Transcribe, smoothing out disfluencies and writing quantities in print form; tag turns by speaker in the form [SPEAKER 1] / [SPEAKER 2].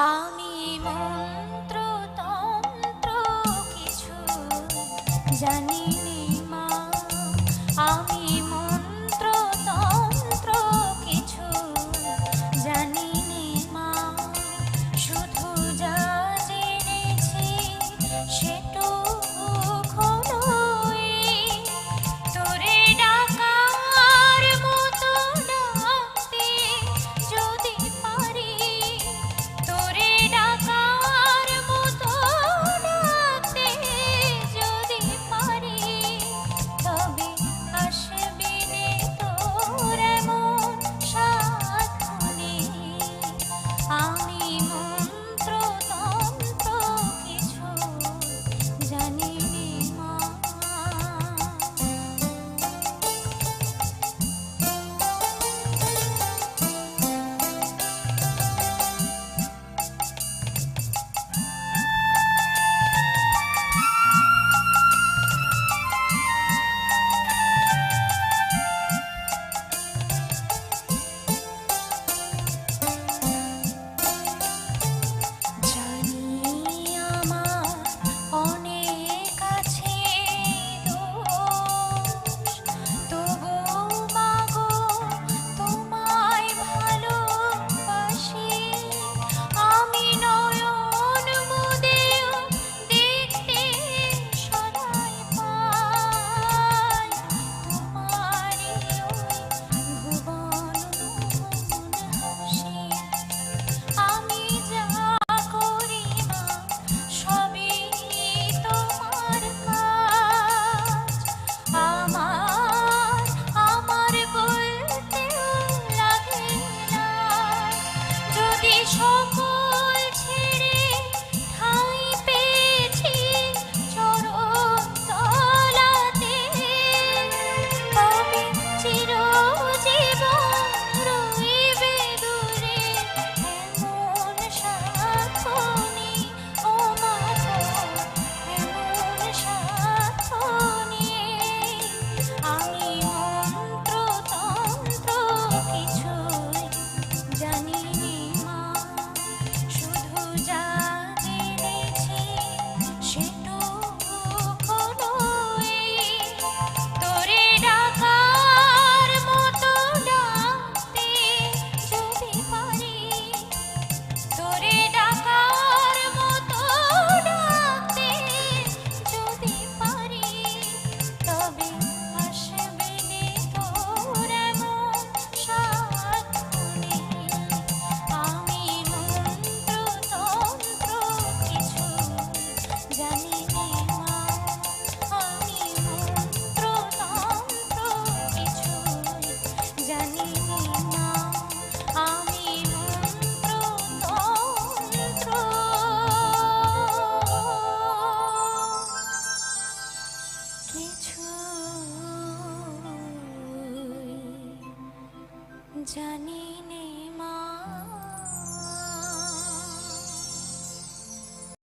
[SPEAKER 1] আমি মন্ত্র তন্ত্র কিছু জানি নে মা, আমি মন্ত্র তন্ত্র কিছু জানি নে মা, শুধু যা জেনেছি সেটুকু খোলোই, তোরে ডাকার মতো ডাকতে যদি পারি, তোরে ডাকার মতো ডাকতে যদি পারি, তবে আসবি রে তোর এমন সাধনে। আমি মন্ত্র তন্ত্র কিছু জানি নে মা। জানি আমার অনেক আছে দোষ, তবু মাগো তোমায় ভালোবাসি, আমি নয়ন মুদেও দেখতে সদাই পাই তোমারই ওই ভুবন মোহন হাসি। আমি যা করি মা সবই তোমার কাজ, আমার আমার বলতেও লাগে না, যদি সকল ছেড়ে ঠাঁই পেয়েছি চরণ তলাতে, তবে চিরজীবন রইবে দূরে এমন সাধনে। ও মা গো, এমন সাধনে। আমি মন্ত্র তন্ত্র কিছুই জানি নে মা, শুধু যা জেনেছি সেটুকু খোলোই, তোরে ডাকার মতো ডাকতে যদি পারি, তোরে ডাকার মতো ডাকতে যদি পারি, তবে আসবে রে তোর এমন সাধনে। আমি মন্ত্র তন্ত্র কিছু জানি নে মা, আমি মন্ত্র তন্ত্র কিছু জানি নে মা, আমি মন্ত্র তন্ত্র কিছু জানি